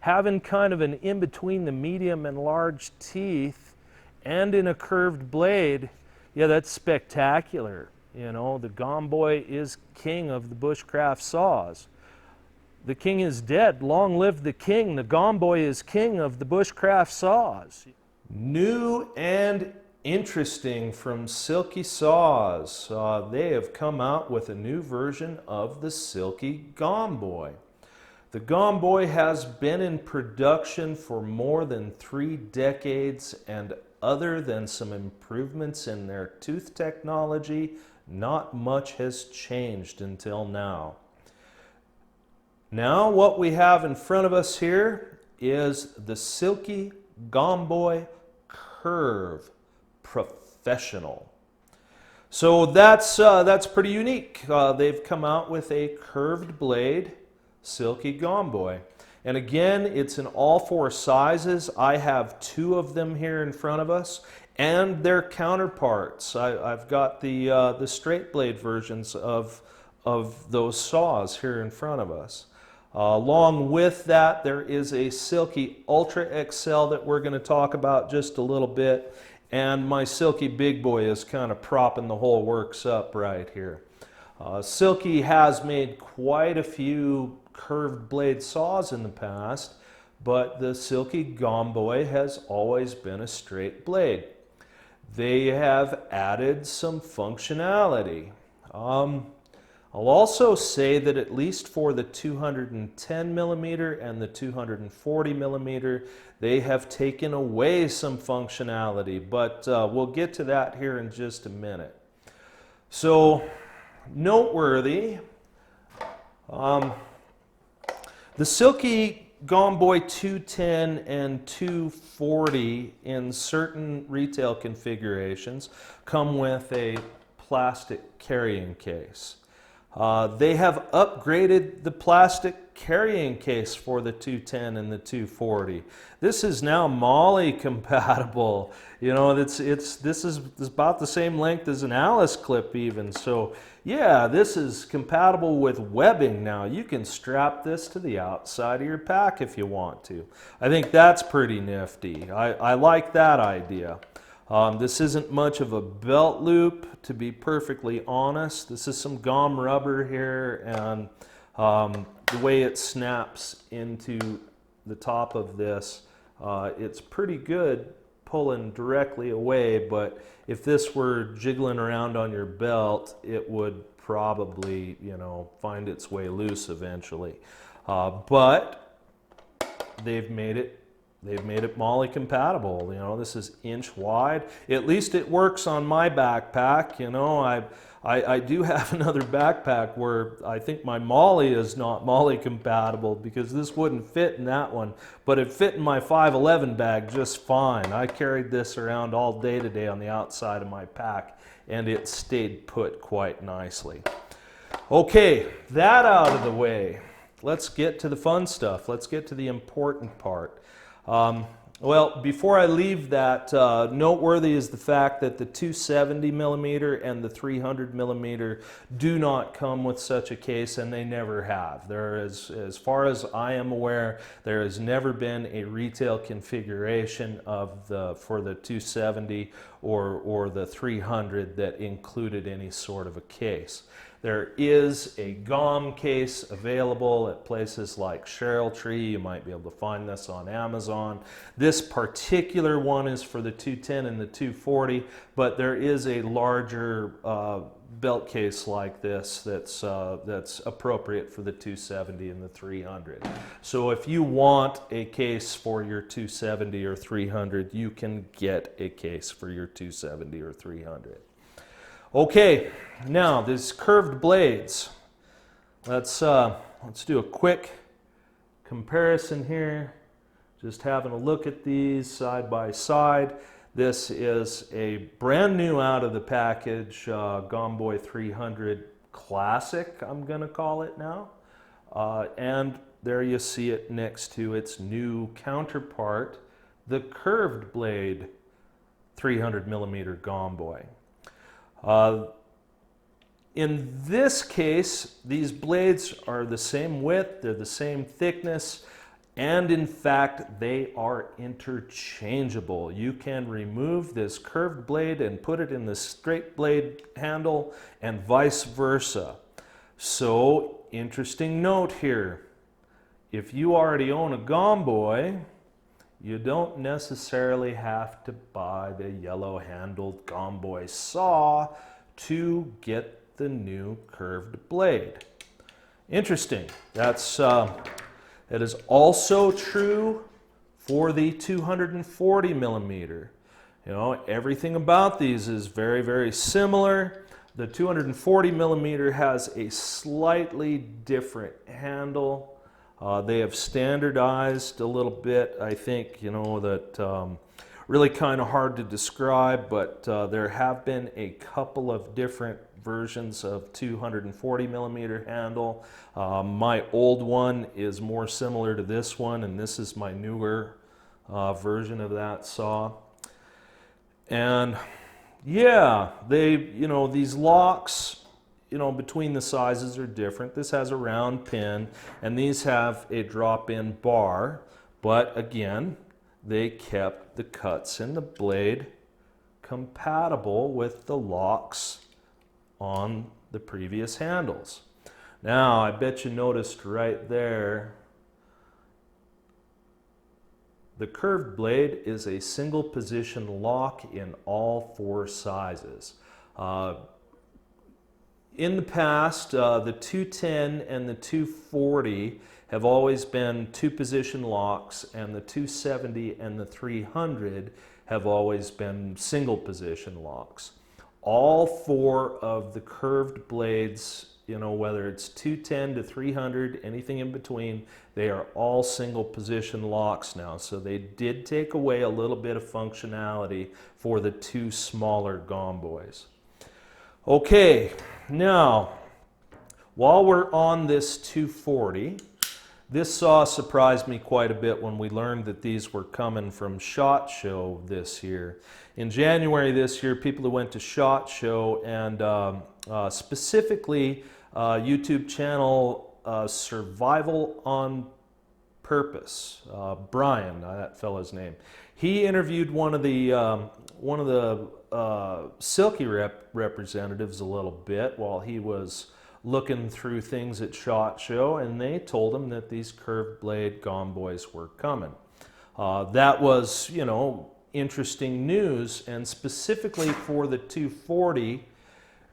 having kind of an in between the medium and large teeth and in a curved blade, yeah, that's spectacular. You know, the Gomboy is king of the bushcraft saws. The king is dead. Long live the king. The Gomboy is king of the bushcraft saws. New and interesting from Silky Saws. They have come out with a new version of the Silky Gomboy. The Gomboy has been in production for more than 3 decades, and other than some improvements in their tooth technology, not much has changed until now. Now what we have in front of us here is the Silky Gomboy Curve Professional. So that's pretty unique. They've come out with a curved blade Silky Gomboy. And again, it's in all 4 sizes. I have 2 of them here in front of us, and their counterparts. I've got the straight blade versions of those saws here in front of us. Along with that, there is a Silky Ultra XL that we're going to talk about just a little bit, and my Silky BigBoy is kind of propping the whole works up right here. Silky has made quite a few curved blade saws in the past, but the Silky Gomboy has always been a straight blade. They have added some functionality. I'll also say that at least for the 210 millimeter and the 240 millimeter, they have taken away some functionality, but we'll get to that here in just a minute. So, noteworthy, the Silky Gomboy 210 and 240 in certain retail configurations come with a plastic carrying case. They have upgraded the plastic carrying case for the 210 and the 240. This is now MOLLE compatible. You know, this is about the same length as an Alice clip even. So yeah, this is compatible with webbing now. You can strap this to the outside of your pack if you want to. I think that's pretty nifty. I like that idea. This isn't much of a belt loop, to be perfectly honest. This is some gum rubber here, and the way it snaps into the top of this, it's pretty good pulling directly away, but if this were jiggling around on your belt, it would probably, you know, find its way loose eventually. But they've made it MOLLE compatible. You know, this is inch wide. At least it works on my backpack. You know, I do have another backpack where I think my MOLLE is not MOLLE compatible because this wouldn't fit in that one, but it fit in my 511 bag just fine. I carried this around all day today on the outside of my pack, and it stayed put quite nicely. Okay, that out of the way, let's get to the fun stuff. Let's get to the important part. Well, before I leave that, noteworthy is the fact that the 270 millimeter and the 300 millimeter do not come with such a case, and they never have. There is, as far as I am aware, there has never been a retail configuration of for the 270 or the 300 that included any sort of a case. There is a GOM case available at places like Cheryl Tree. You might be able to find this on Amazon. This particular one is for the 210 and the 240, but there is a larger belt case like this that's appropriate for the 270 and the 300. So if you want a case for your 270 or 300, you can get a case for your 270 or 300. Okay, now these curved blades. Let's do a quick comparison here. Just having a look at these side by side. This is a brand new out of the package Gomboy 300 Classic, I'm going to call it now. And there you see it next to its new counterpart, the curved blade 300 millimeter Gomboy. In this case, these blades are the same width, they're the same thickness, And in fact, they are interchangeable. You can remove this curved blade and put it in the straight blade handle and vice versa. So, interesting note here. If you already own a Gomboy, you don't necessarily have to buy the yellow-handled Gomboy saw to get the new curved blade. Interesting. It is also true for the 240 millimeter. You know, everything about these is very, very similar. The 240 millimeter has a slightly different handle. They have standardized a little bit. I think, you know, that really kind of hard to describe, but there have been a couple of different versions of 240 millimeter handle. My old one is more similar to this one, and this is my newer version of that saw. And yeah, these locks, between the sizes are different. This has a round pin, and these have a drop-in bar, but again, they kept the cuts in the blade compatible with the locks on the previous handles. Now, I bet you noticed right there, the curved blade is a single position lock in all 4 sizes. In the past, the 210 and the 240 have always been 2-position locks, and the 270 and the 300 have always been single-position locks. All 4 of the curved blades, whether it's 210 to 300, anything in between, they are all single-position locks now. So they did take away a little bit of functionality for the 2 smaller Gomboys. Okay, now, while we're on this 240, this saw surprised me quite a bit when we learned that these were coming from SHOT Show this year. In January this year, people who went to SHOT Show and specifically YouTube channel Survival on Purpose, Brian, that fella's name. He interviewed one of the Silky representatives a little bit while he was looking through things at SHOT Show, and they told him that these curved blade Gomboys were coming. That was, interesting news, and specifically for the 240,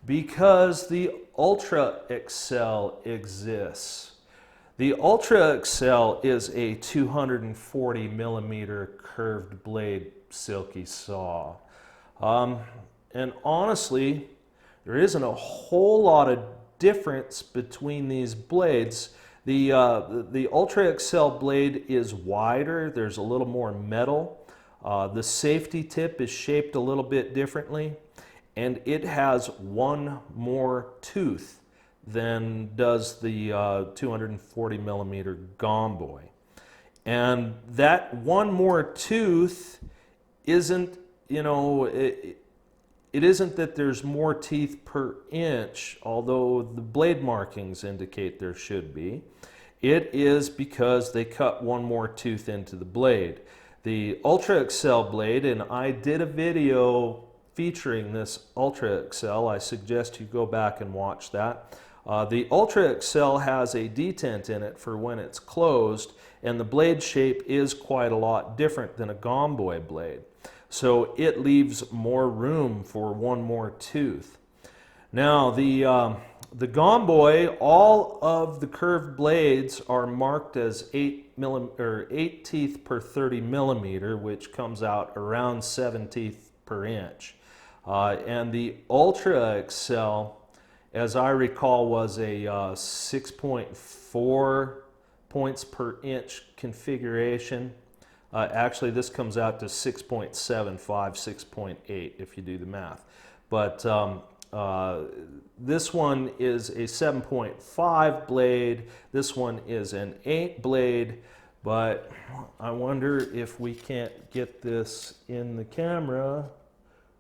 because the Ultra XL exists. The Ultra XL is a 240 millimeter curved blade Silky saw. And honestly, there isn't a whole lot of difference between these blades. The Ultra XL blade is wider. There's a little more metal. The safety tip is shaped a little bit differently, and it has one more tooth than does the 240 millimeter Gomboy. And that one more tooth isn't, it isn't that there's more teeth per inch, although the blade markings indicate there should be. It is because they cut one more tooth into the blade. The Ultra XL blade, and I did a video featuring this Ultra XL. I suggest you go back and watch that. The Ultra XL has a detent in it for when it's closed, and the blade shape is quite a lot different than a Gomboy blade. So it leaves more room for one more tooth. Now, the Gomboy, all of the curved blades are marked as 8 teeth per 30 millimeter, which comes out around 7 teeth per inch. And the Ultra XL, as I recall, was a 6.4 points per inch configuration. Actually, this comes out to 6.75, 6.8 if you do the math. But this one is a 7.5 blade. This one is an 8 blade. But I wonder if we can't get this in the camera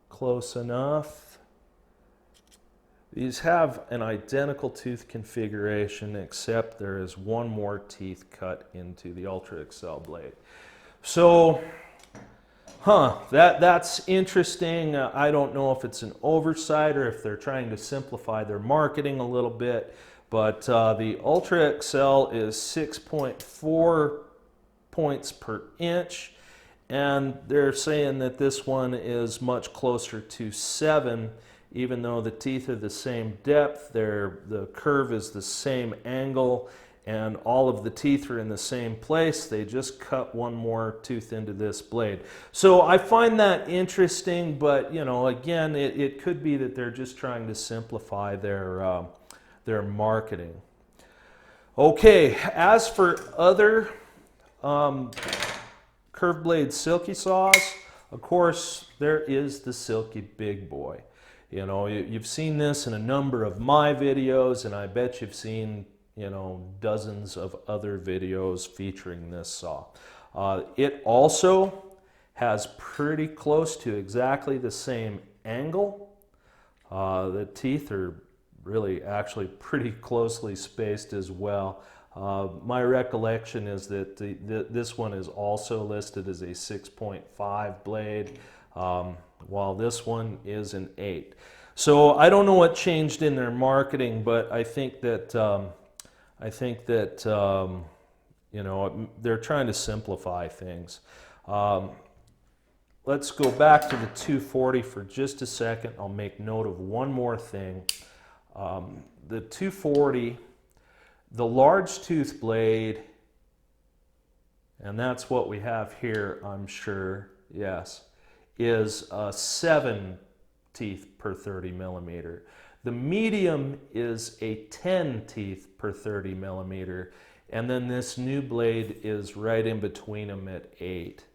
close enough. These have an identical tooth configuration, except there is one more teeth cut into the Ultra XL blade. So, that's interesting. I don't know if it's an oversight or if they're trying to simplify their marketing a little bit, but the Ultra XL is 6.4 points per inch, and they're saying that this one is much closer to 7, even though the teeth are the same depth, the curve is the same angle, and all of the teeth are in the same place. They just cut one more tooth into this blade. So I find that interesting, but you know, again, it could be that they're just trying to simplify their marketing. Okay, as for other curved blade silky saws, of course, there is the Silky BigBoy. You know, you've seen this in a number of my videos, and I bet you've seen, you know, dozens of other videos featuring this saw. It also has pretty close to exactly the same angle. The teeth are really actually pretty closely spaced as well. My recollection is that this one is also listed as a 6.5 blade, while this one is an 8. So I don't know what changed in their marketing, but I think that you know, they're trying to simplify things. Let's go back to the 240 for just a second. I'll make note of one more thing. The 240, the large tooth blade, and that's what we have here, I'm sure, yes, is 7 teeth per 30 millimeter. The medium is a 10 teeth per 30 millimeter, and then this new blade is right in between them at 8.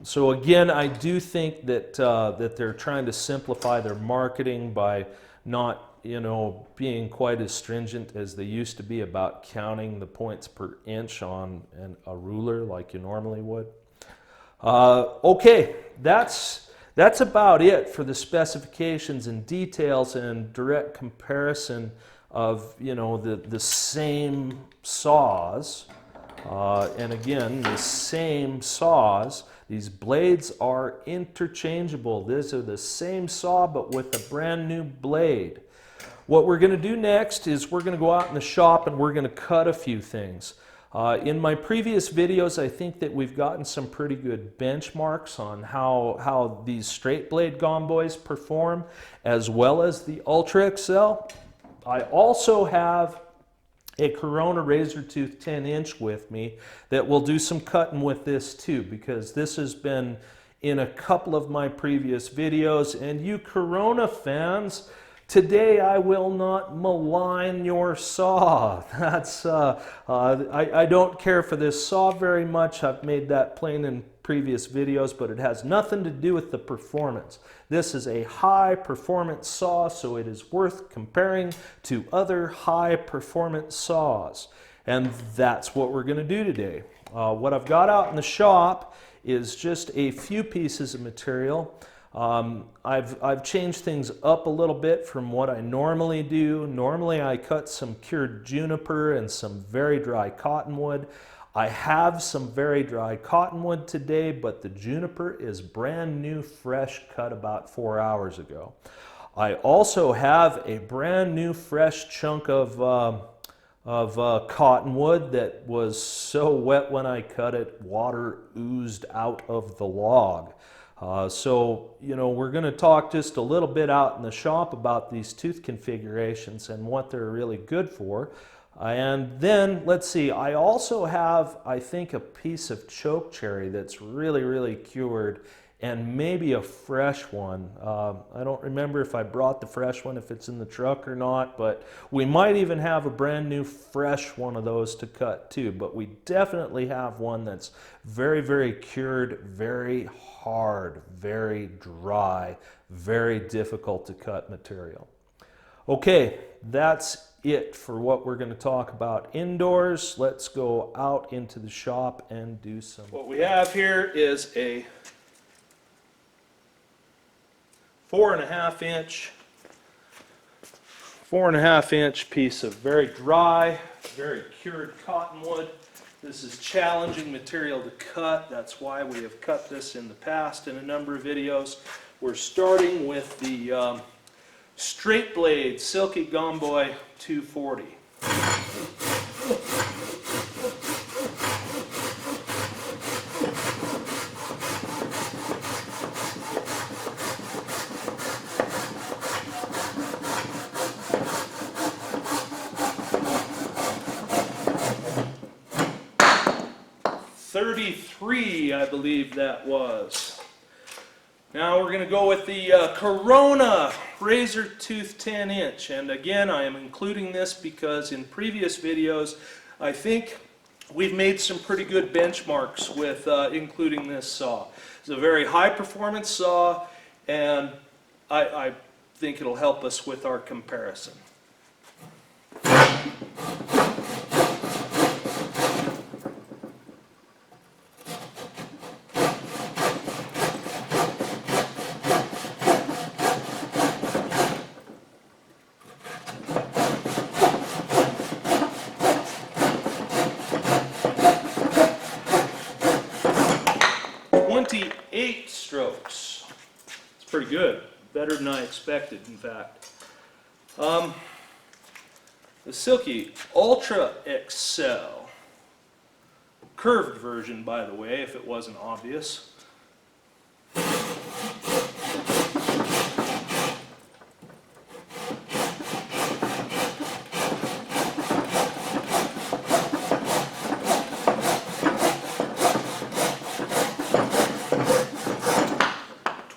So again, I do think that that they're trying to simplify their marketing by not, you know, being quite as stringent as they used to be about counting the points per inch on a ruler like you normally would. Okay, that's about it for the specifications and details and direct comparison of, you know, the same saws. And again, the same saws. These blades are interchangeable. These are the same saw but with a brand new blade. What we're going to do next is we're going to go out in the shop and we're going to cut a few things. In my previous videos, I think that we've gotten some pretty good benchmarks on how these straight blade Gomboys perform, as well as the Ultra XL. I also have a Corona razor tooth 10-inch with me that will do some cutting with this too, because this has been in a couple of my previous videos. And you Corona fans, today I will not malign your saw. That's I don't care for this saw very much. I've made that plain in previous videos, but it has nothing to do with the performance. This is a high performance saw, so it is worth comparing to other high performance saws. And that's what we're going to do today. What I've got out in the shop is just a few pieces of material. I've changed things up a little bit from what I normally do. Normally I cut some cured juniper and some very dry cottonwood. I have some very dry cottonwood today, but the juniper is brand new, fresh, cut about 4 hours ago. I also have a brand new, fresh chunk of cottonwood that was so wet when I cut it, water oozed out of the log. So, you know, we're going to talk just a little bit out in the shop about these tooth configurations and what they're really good for. And then, let's see, I also have, I think, a piece of choke cherry that's really, really cured, and maybe a fresh one. I don't remember if I brought the fresh one, if it's in the truck or not, but we might even have a brand new fresh one of those to cut too. But we definitely have one that's very, very cured, very hard, very dry, very difficult to cut material. Okay, that's it for what we're going to talk about indoors. Let's go out into the shop and do some. What we have here is a 4.5-inch 4.5-inch piece of very dry, very cured cottonwood. This is challenging material to cut. That's why we have cut this in the past in a number of videos. We're starting with the straight blade Silky Gomboy 240. .33, I believe that was. Now we're going to go with the Corona razor tooth 10-inch, and again I am including this because in previous videos I think we've made some pretty good benchmarks with including this saw. It's a very high performance saw, and I think it'll help us with our comparison. Strokes. It's pretty good. Better than I expected, in fact. The Silky Ultra XL. Curved version, by the way, if it wasn't obvious.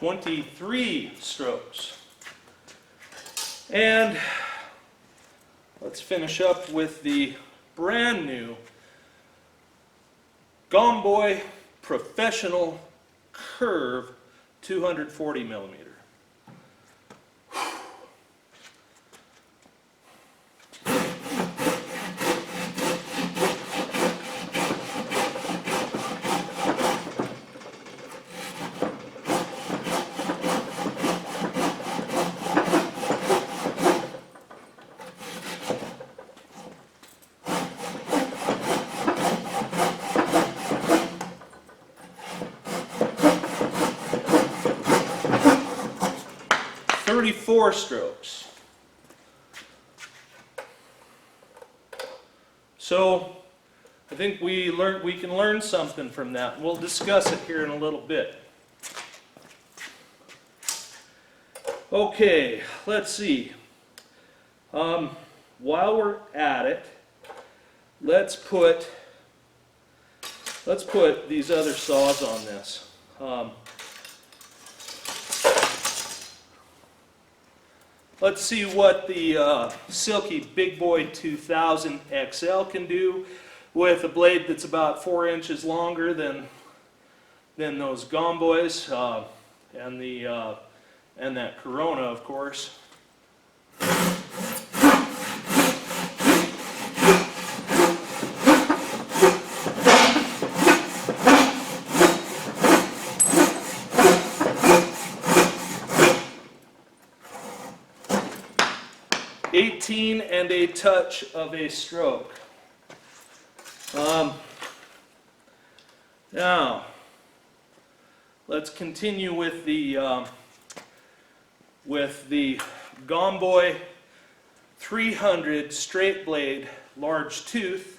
.23 strokes. And let's finish up with the brand new Gomboy Professional Curve 240 millimeter. 34 strokes. So I think we can learn something from that. We'll discuss it here in a little bit. Okay, let's see. While we're at it, let's put these other saws on this. Let's see what the Silky BigBoy 2000 XL can do with a blade that's about 4 inches longer than those Gomboys and that Corona, of course. And a touch of a stroke. Now, let's continue with the Gomboy 300 straight blade large tooth.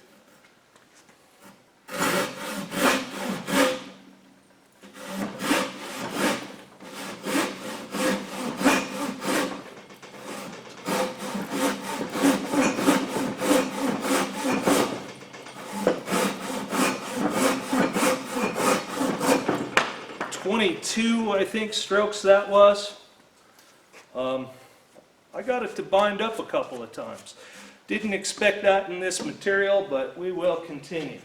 I think strokes that was. I got it to bind up a couple of times. Didn't expect that in this material, but we will continue.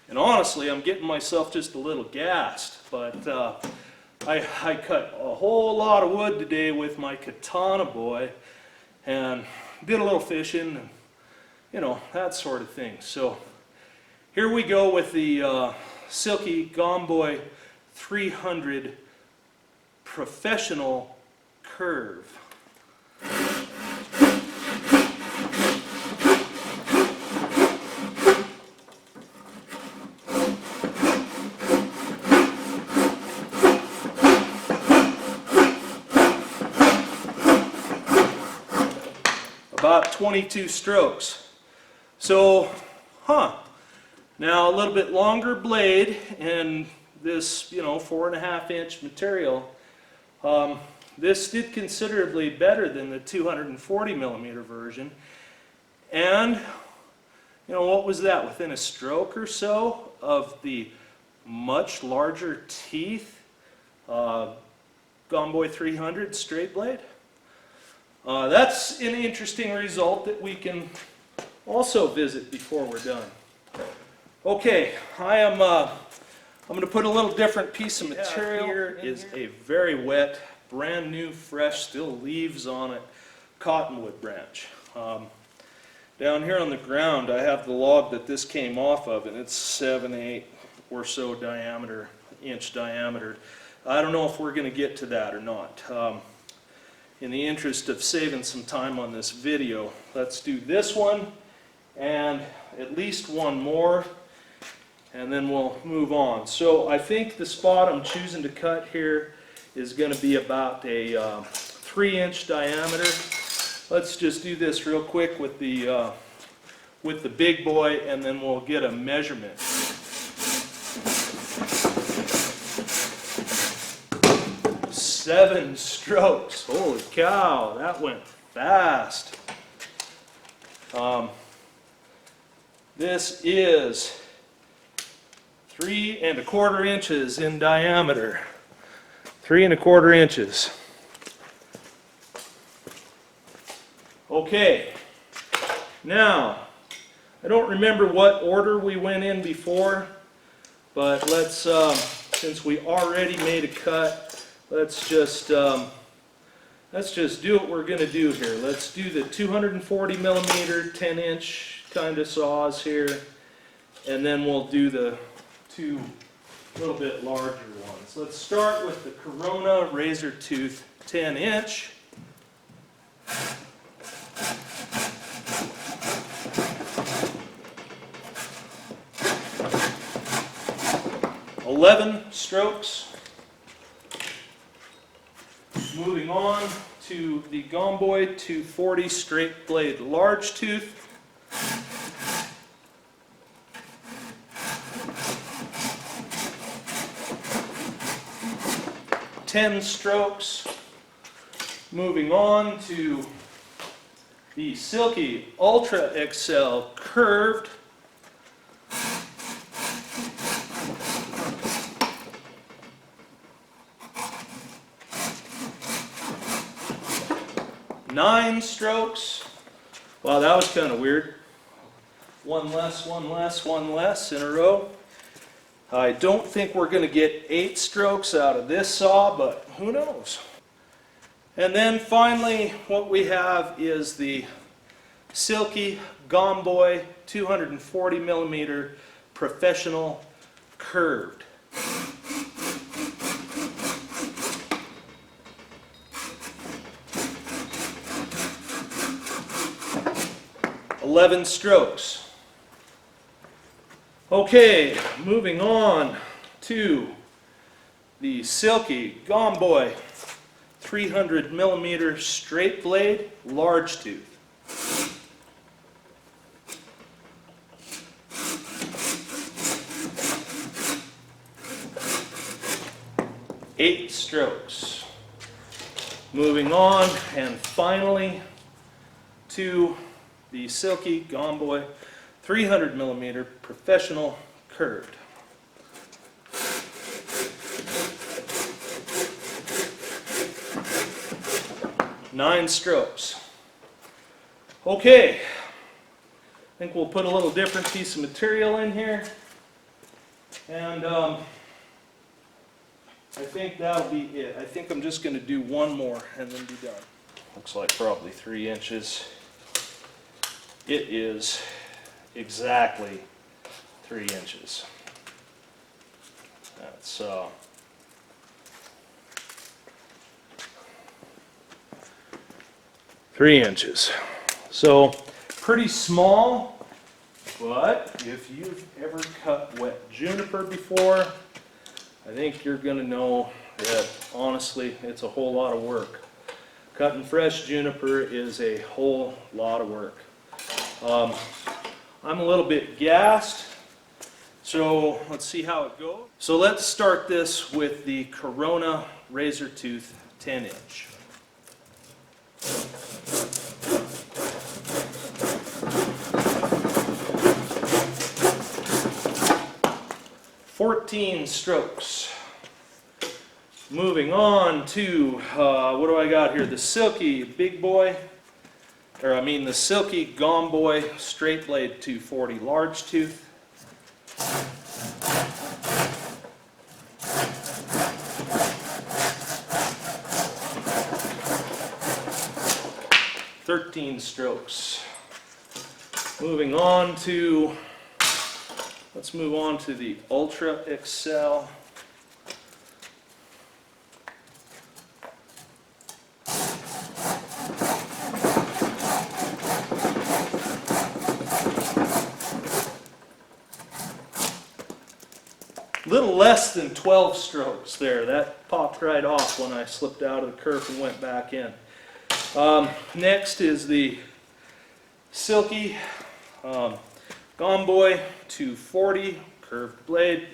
And honestly, I'm getting myself just a little gassed, but I cut a whole lot of wood today with my katana boy and did a little fishing and, you know, that sort of thing. So here we go with the Silky Gomboy 300 Professional Curve. About 22 strokes. So, now a little bit longer blade and this, 4.5 inch material. This did considerably better than the 240 millimeter version. And, what was that? Within a stroke or so of the much larger teeth Gomboy 300 straight blade. That's an interesting result that we can also visit before we're done. Okay, I'm going to put a little different piece of material. Here is a very wet, brand new, fresh, still leaves on it, cottonwood branch. Down here on the ground I have the log that this came off of, and it's 7/8 or so inch diameter. I don't know if we're going to get to that or not. In the interest of saving some time on this video, let's do this one and at least one more, and then we'll move on. So I think the spot I'm choosing to cut here is going to be about a 3-inch diameter. Let's just do this real quick with the big boy, and then we'll get a measurement. Seven strokes. Holy cow, that went fast. This is 3 1/4 inches in diameter. 3 1/4 inches. Okay, now I don't remember what order we went in before, but let's since we already made a cut, let's just do what we're going to do here. Let's do the 240 millimeter 10-inch kind of saws here, and then we'll do the two little bit larger ones. Let's start with the Corona razor tooth 10-inch. $11 strokes. Moving on to the Gomboy 240 straight blade large tooth. $10 strokes. Moving on to the Silky Ultra XL curved. $9 strokes. Wow, that was kind of weird. One less in a row. I don't think we're going to get 8 strokes out of this saw, but who knows. And then finally, what we have is the Silky Gomboy 240 millimeter Professional Curved. $11 strokes. Okay, moving on to the Silky Gomboy 300 millimeter straight blade large tooth. $8 strokes. Moving on, and finally to the Silky Gomboy 300 millimeter Professional Curved. $9 strokes. Okay, I think we'll put a little different piece of material in here, and I think that'll be it. I think I'm just going to do one more and then be done. Looks like probably 3 inches. It is exactly 3 inches. That's 3 inches. So pretty small, but if you've ever cut wet juniper before, I think you're going to know that honestly it's a whole lot of work. Cutting fresh juniper is a whole lot of work. I'm a little bit gassed, so let's see how it goes. So let's start this with the Corona razor tooth 10-inch. "14 strokes. Moving on to, what do I got here? The Silky BigBoy, or I mean the Silky Gomboy straight blade 240 large tooth. "13 strokes. Moving on to, let's move on to the Ultra Excel. Little less than 12 strokes there. That popped right off when I slipped out of the curve and went back in. Next is the Silky Gomboy 240 curved blade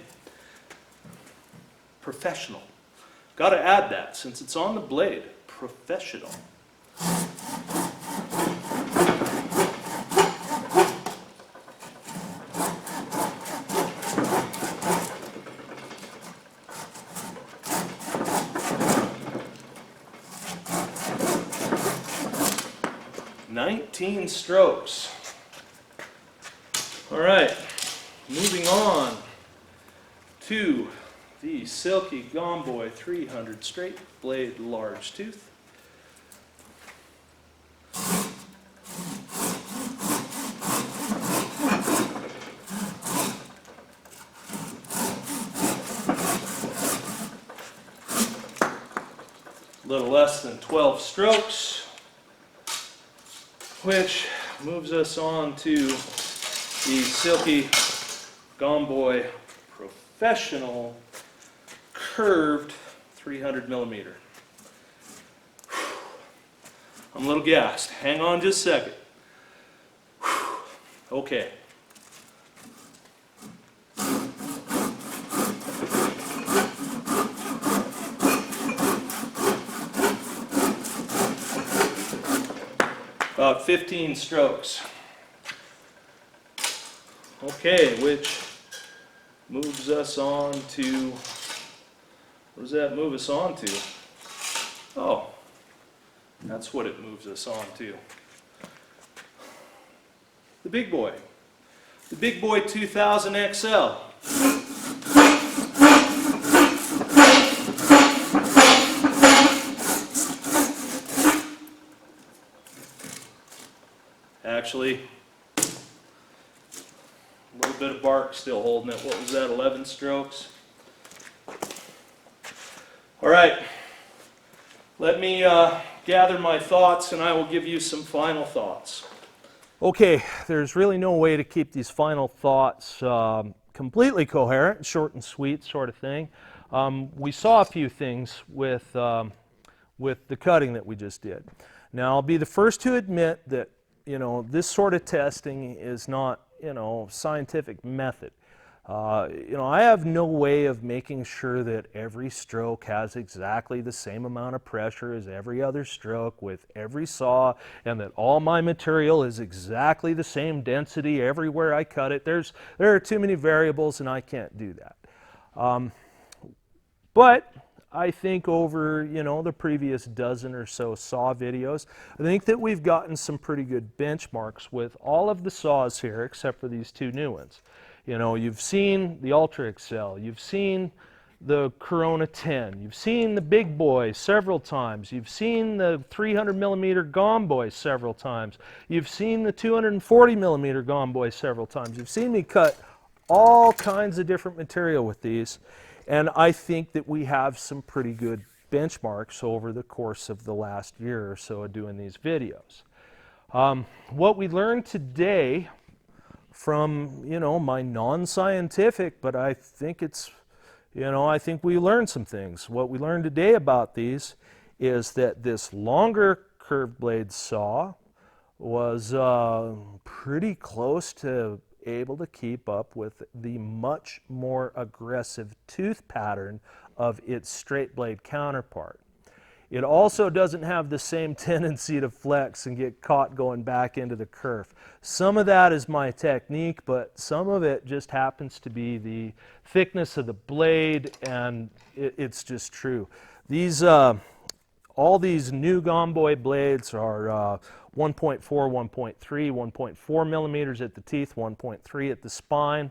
Professional. Got to add that since it's on the blade. Professional. "19 strokes. All right, moving on to the Silky Gomboy 300 straight blade large tooth. Little less than 12 strokes, which moves us on to the Silky Gomboy Professional curved 300 millimeter. I'm a little gassed. Hang on just a second. Okay. About 15 strokes. Okay, which moves us on to, what does that move us on to? Oh, that's what it moves us on to. The BigBoy. The BigBoy 2000 XL. Actually, a little bit of bark still holding it. What was that, 11 strokes? All right, let me gather my thoughts and I will give you some final thoughts. Okay, there's really no way to keep these final thoughts completely coherent, short and sweet sort of thing. We saw a few things with the cutting that we just did. Now, I'll be the first to admit that this sort of testing is not, scientific method. I have no way of making sure that every stroke has exactly the same amount of pressure as every other stroke with every saw, and that all my material is exactly the same density everywhere I cut it. There are too many variables, and I can't do that. But I think over, the previous dozen or so saw videos, I think that we've gotten some pretty good benchmarks with all of the saws here, except for these two new ones. You've seen the Ultra Excel, you've seen the Corona 10, you've seen the BigBoy several times, you've seen the 300 millimeter Gomboy several times, you've seen the 240 millimeter Gomboy several times. You've seen me cut all kinds of different material with these. And I think that we have some pretty good benchmarks over the course of the last year or so of doing these videos. What we learned today from, my non-scientific, but I think it's, I think we learned some things. What we learned today about these is that this longer curved blade saw was pretty close to able to keep up with the much more aggressive tooth pattern of its straight blade counterpart. It also doesn't have the same tendency to flex and get caught going back into the kerf. Some of that is my technique, but some of it just happens to be the thickness of the blade, and it's just true. These, all these new Gomboy blades are 1.4, 1.3, 1.4 millimeters at the teeth, 1.3 at the spine.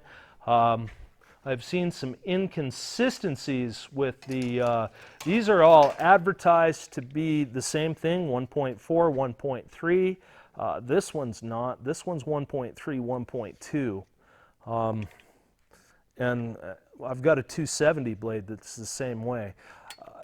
I've seen some inconsistencies with the, these are all advertised to be the same thing, 1.4, 1.3. This one's not. This one's 1.3, 1.2. And I've got a 270 blade that's the same way.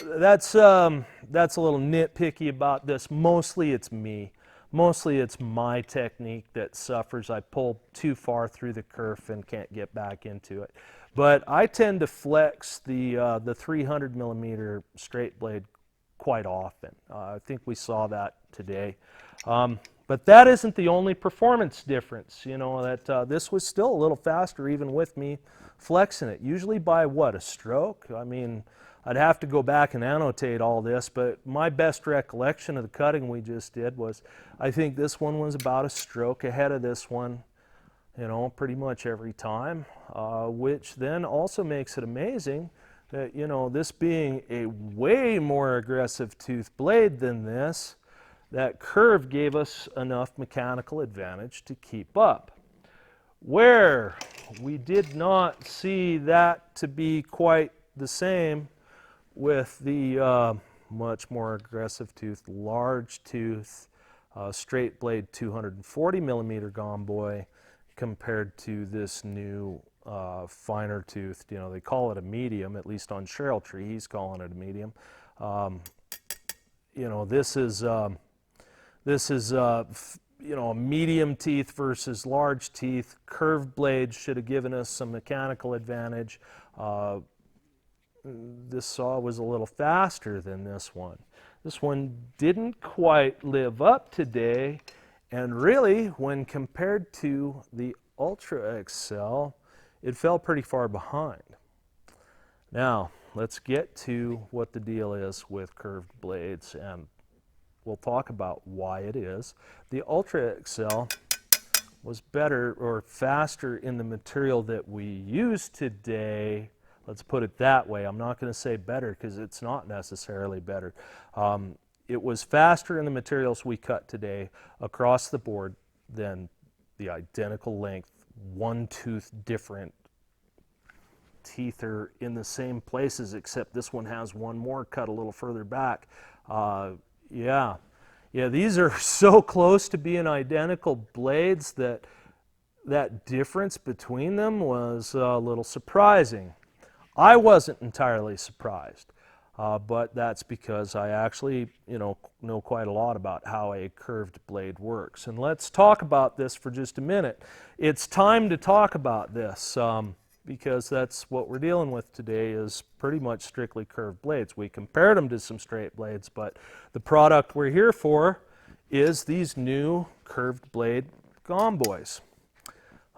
That's a little nitpicky about this. Mostly it's me. Mostly it's my technique that suffers. I pull too far through the kerf and can't get back into it. But I tend to flex the 300 millimeter straight blade quite often. I think we saw that today. But that isn't the only performance difference. That this was still a little faster even with me flexing it. Usually by what, a stroke? I mean, I'd have to go back and annotate all this, but my best recollection of the cutting we just did was I think this one was about a stroke ahead of this one, pretty much every time, which then also makes it amazing that, this being a way more aggressive tooth blade than this, that curve gave us enough mechanical advantage to keep up. Where we did not see that to be quite the same with the much more aggressive tooth, large tooth, straight blade 240 millimeter Gomboy compared to this new finer toothed, they call it a medium, at least on Cheryl Tree, he's calling it a medium. This is a medium teeth versus large teeth. Curved blades should have given us some mechanical advantage. This saw was a little faster than this one. This one didn't quite live up today, and really, when compared to the Ultra XL, it fell pretty far behind. Now, let's get to what the deal is with curved blades, and we'll talk about why it is. The Ultra XL was better or faster in the material that we use today. Let's put it that way. I'm not going to say better because it's not necessarily better. It was faster in the materials we cut today across the board than the identical length, one tooth different teeth are in the same places, except this one has one more cut a little further back. Yeah, these are so close to being identical blades that that difference between them was a little surprising. I wasn't entirely surprised, but that's because I actually, know quite a lot about how a curved blade works. And let's talk about this for just a minute. It's time to talk about this because that's what we're dealing with today is pretty much strictly curved blades. We compared them to some straight blades, but the product we're here for is these new curved blade Gomboys.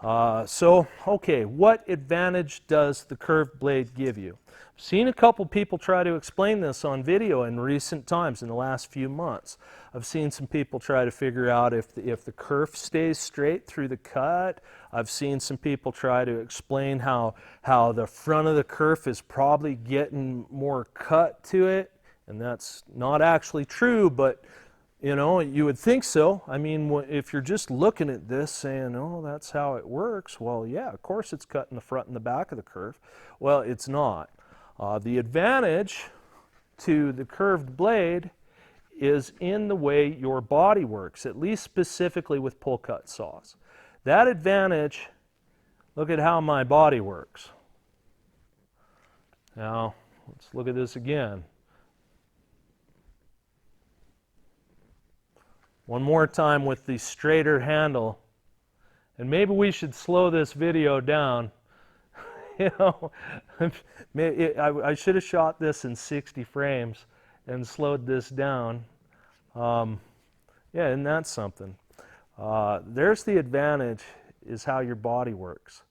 Okay, what advantage does the curved blade give you? I've seen a couple people try to explain this on video in recent times, in the last few months. I've seen some people try to figure out if the kerf stays straight through the cut. I've seen some people try to explain how the front of the kerf is probably getting more cut to it, and that's not actually true, but you would think so. I mean, if you're just looking at this saying, oh, that's how it works, well, yeah, of course it's cut in the front and the back of the kerf. Well, it's not. The advantage to the curved blade is in the way your body works, at least specifically with pull cut saws. That advantage, look at how my body works. Now, let's look at this again. One more time with the straighter handle. And maybe we should slow this video down. You know, I should have shot this in 60 frames and slowed this down. Yeah, and that's something. There's the advantage, is how your body works.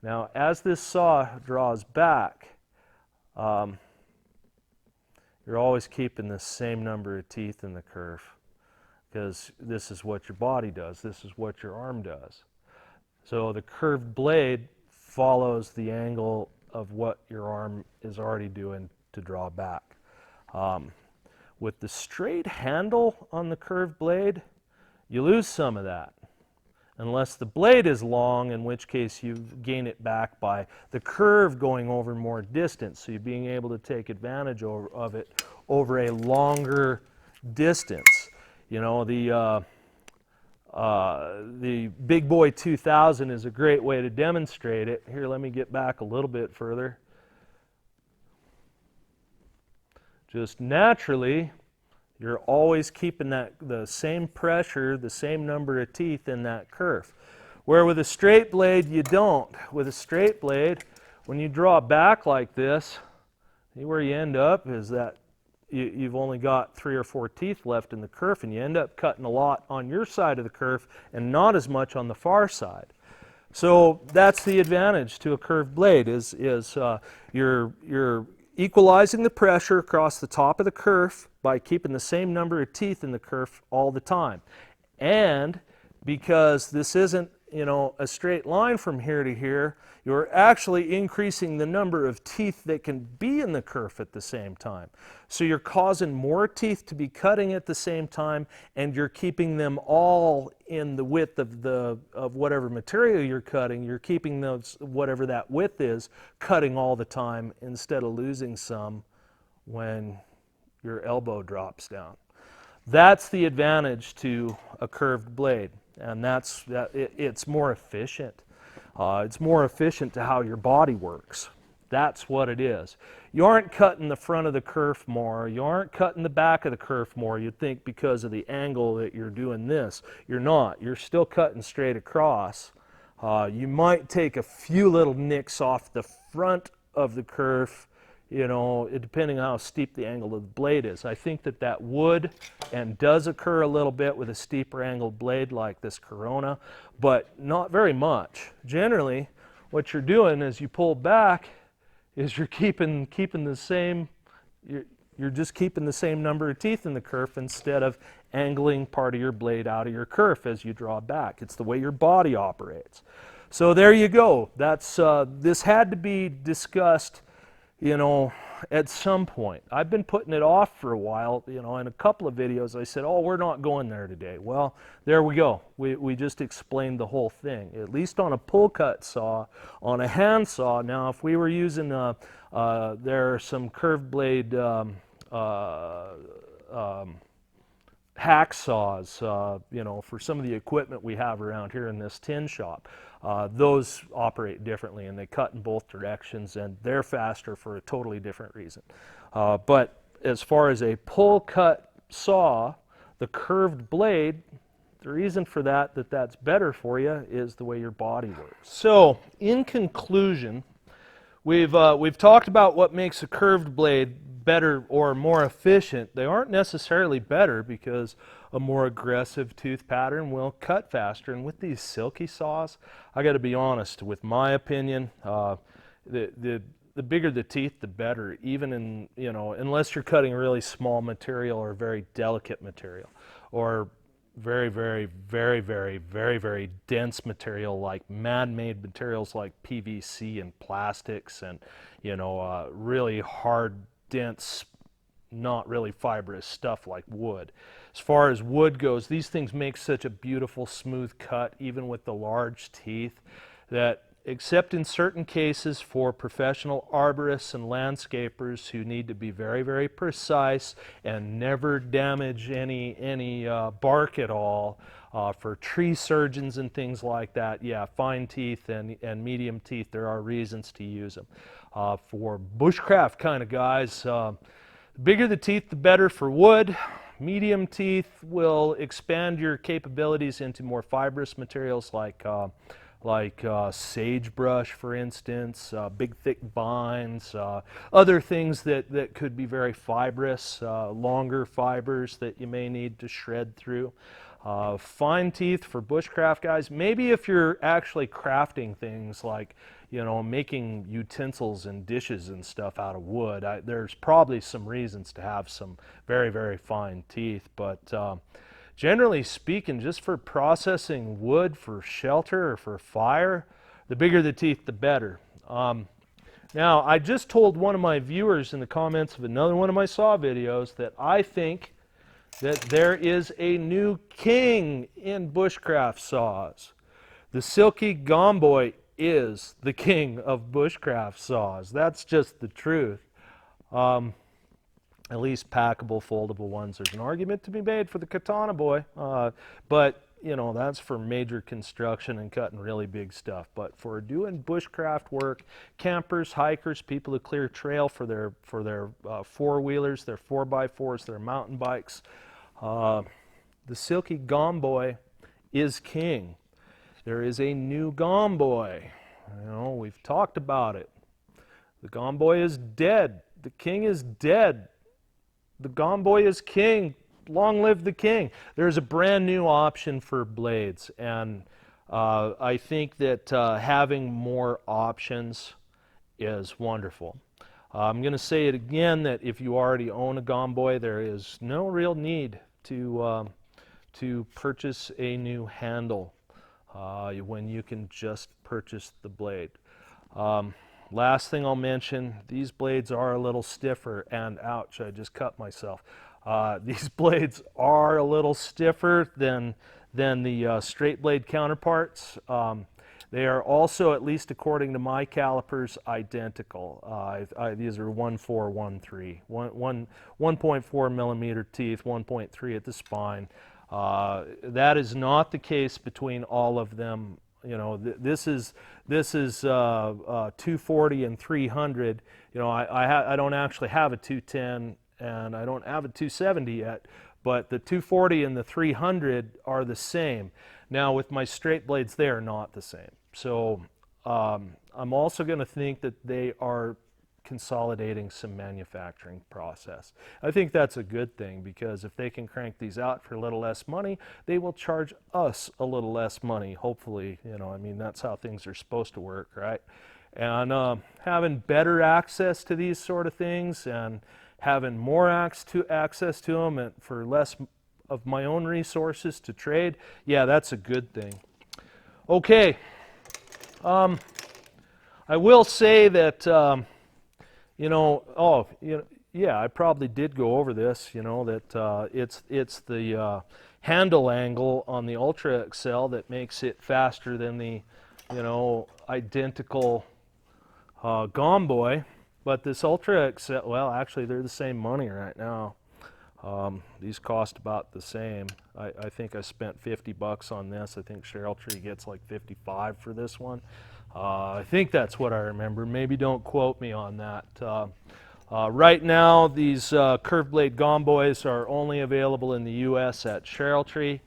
Now, as this saw draws back, you're always keeping the same number of teeth in the curve, because this is what your body does. This is what your arm does. So the curved blade follows the angle of what your arm is already doing to draw back. With the straight handle on the curved blade, you lose some of that. Unless the blade is long, in which case you gain it back by the curve going over more distance, so you're being able to take advantage of it over a longer distance. You know, the BigBoy 2000 is a great way to demonstrate it. Here, let me get back a little bit further. Just naturally, you're always keeping the same pressure, the same number of teeth in that curve. Where with a straight blade, you don't. With a straight blade, when you draw back like this, see where you end up is that you've only got 3 or 4 teeth left in the curve, and you end up cutting a lot on your side of the curve and not as much on the far side. So that's the advantage to a curved blade, is you're equalizing the pressure across the top of the curve by keeping the same number of teeth in the curve all the time. And because this isn't, you know, a straight line from here to here, you're actually increasing the number of teeth that can be in the curve at the same time. So you're causing more teeth to be cutting at the same time, and you're keeping them all in the width of whatever material you're cutting. You're keeping those, whatever that width is, cutting all the time instead of losing some when your elbow drops down. That's the advantage to a curved blade, and it's more efficient. It's more efficient to how your body works. That's what it is. You aren't cutting the front of the curve more. You aren't cutting the back of the curve more. You'd think because of the angle that you're doing this. You're not. You're still cutting straight across. You might take a few little nicks off the front of the curve, you know, depending on how steep the angle of the blade is. I think that would and does occur a little bit with a steeper angled blade like this Corona, but not very much. Generally, what you're doing as you pull back is you're keeping the same, you're just keeping the same number of teeth in the curve instead of angling part of your blade out of your curve as you draw back. It's the way your body operates. So there you go. That's this had to be discussed, you know, at some point. I've been putting it off for a while. You know, in a couple of videos I said, oh, we're not going there today. Well, there we go. We just explained the whole thing, at least on a pull cut saw. On a hand saw, now if we were using there are some curved blade hack saws, you know, for some of the equipment we have around here in this tin shop. Those operate differently, and they cut in both directions, and they're faster for a totally different reason. But as far as a pull cut saw, the curved blade, the reason for that's better for you is the way your body works. So in conclusion, we've talked about what makes a curved blade better or more efficient. They aren't necessarily better, because a more aggressive tooth pattern will cut faster. And with these Silky saws, I got to be honest, with my opinion, the bigger the teeth, the better. Even in, you know, unless you're cutting really small material or very delicate material, or very, very, very, very, very, very dense material like man-made materials like PVC and plastics, and, you know, really hard, dense, not really fibrous stuff like wood. As far as wood goes, these things make such a beautiful smooth cut, even with the large teeth, that except in certain cases for professional arborists and landscapers who need to be very, very precise and never damage any bark at all, for tree surgeons and things like that, yeah, fine teeth and medium teeth, there are reasons to use them. For bushcraft kind of guys, the bigger the teeth, the better for wood. Medium teeth will expand your capabilities into more fibrous materials like sagebrush, for instance, big thick vines, other things that could be very fibrous, longer fibers that you may need to shred through. Fine teeth for bushcraft guys, maybe if you're actually crafting things like, you know, making utensils and dishes and stuff out of wood, there's probably some reasons to have some very, very fine teeth, but generally speaking, just for processing wood for shelter or for fire, the bigger the teeth, the better. Now, I just told one of my viewers in the comments of another one of my saw videos that I think that there is a new king in bushcraft saws. The Silky Gomboy is the king of bushcraft saws. That's just the truth. At least packable, foldable ones. There's an argument to be made for the Katana Boy, but you know, that's for major construction and cutting really big stuff. But for doing bushcraft work, campers, hikers, people who clear trail for their four-wheelers, their 4x4s, their mountain bikes, the Silky Gomboy is king. There is a new Gomboy. You know, we've talked about it. The Gomboy is dead. The king is dead. The Gomboy is king. Long live the king. There's a brand new option for blades, and I think that having more options is wonderful. I'm going to say it again, that if you already own a Gomboy, there is no real need to purchase a new handle when you can just purchase the blade. Last thing I'll mention, these blades are a little stiffer, and ouch, I just cut myself. These blades are a little stiffer than the straight blade counterparts. They are also, at least according to my calipers, identical. These are 1.413, 1.4 millimeter teeth, 1.3 at the spine. That is not the case between all of them. You know, this is 240 and 300. You know, I don't actually have a 210 and I don't have a 270 yet, but the 240 and the 300 are the same. Now with my straight blades, they are not the same. So I'm also going to think that they are consolidating some manufacturing process. I think that's a good thing, because if they can crank these out for a little less money, they will charge us a little less money, hopefully. You know, I mean, that's how things are supposed to work, right? And having better access to these sort of things and having more access to them and for less of my own resources to trade, yeah, that's a good thing. Okay, I will say that yeah, I probably did go over this, you know, that it's the handle angle on the Ultra XL that makes it faster than the, you know, identical Gomboy. But this Ultra XL, well, actually they're the same money right now. These cost about the same. I think I spent 50 bucks on this. I think Cheryl Tree gets like 55 for this one. I think that's what I remember. Maybe don't quote me on that. Right now, these curved blade Gomboys are only available in the U.S. at Cheryl Tree.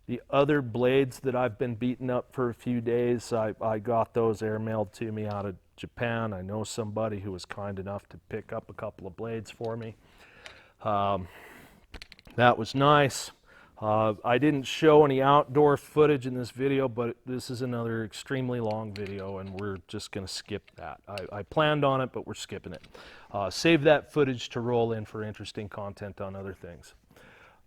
The other blades that I've been beating up for a few days, I got those airmailed to me out of Japan. I know somebody who was kind enough to pick up a couple of blades for me. That was nice. I didn't show any outdoor footage in this video, but this is another extremely long video, and we're just going to skip that. I planned on it, but we're skipping it. Save that footage to roll in for interesting content on other things.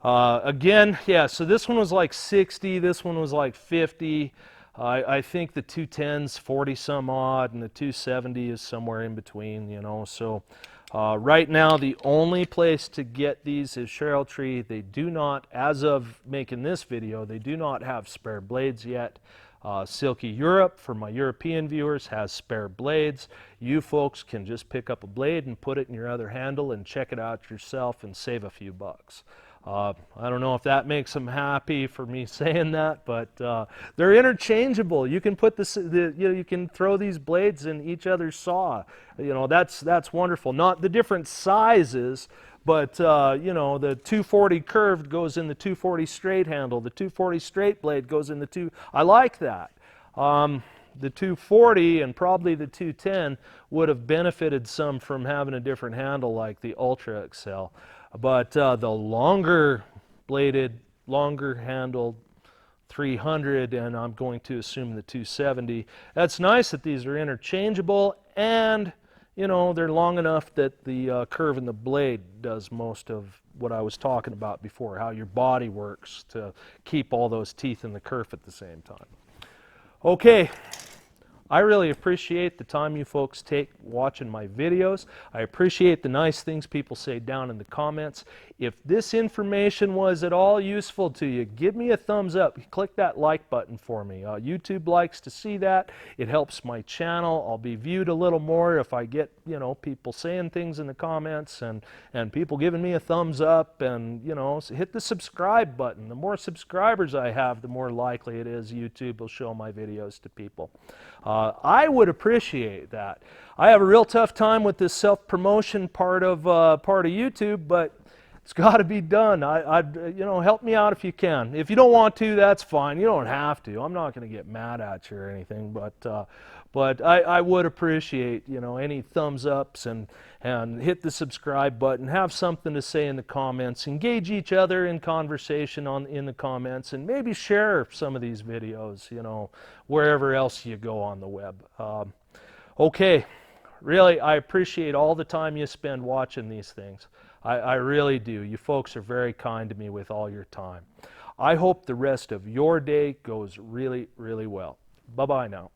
Again, yeah, so this one was like 60, this one was like 50. I think the 210's 40 some odd, and the 270 is somewhere in between, you know. So right now, the only place to get these is Cheryl Tree. They do not, as of making this video, they do not have spare blades yet. Silky Europe, for my European viewers, has spare blades. You folks can just pick up a blade and put it in your other handle and check it out yourself and save a few bucks. I don't know if that makes them happy for me saying that, but they're interchangeable. You can put you can throw these blades in each other's saw. That's wonderful. Not the different sizes, but the 240 curved goes in the 240 straight handle. The 240 straight blade goes in the two. I like that. The 240 and probably the 210 would have benefited some from having a different handle like the Ultra XL. But the longer bladed, longer handled 300, and I'm going to assume the 270, that's nice that these are interchangeable, and they're long enough that the curve in the blade does most of what I was talking about before, how your body works to keep all those teeth in the kerf at the same time. Okay, I really appreciate the time you folks take watching my videos. I appreciate the nice things people say down in the comments. If this information was at all useful to you, give me a thumbs up. Click that like button for me. YouTube likes to see that. It helps my channel. I'll be viewed a little more if I get, people saying things in the comments and people giving me a thumbs up, and, hit the subscribe button. The more subscribers I have, the more likely it is YouTube will show my videos to people. I would appreciate that. I have a real tough time with this self-promotion part of YouTube, but it's got to be done. Help me out if you can. If you don't want to, that's fine. You don't have to. I'm not going to get mad at you or anything, but I would appreciate any thumbs ups and hit the subscribe button. Have something to say in the comments. Engage each other in conversation in the comments, and maybe share some of these videos. Wherever else you go on the web. Okay, really, I appreciate all the time you spend watching these things. I really do. You folks are very kind to me with all your time. I hope the rest of your day goes really, really well. Bye-bye now.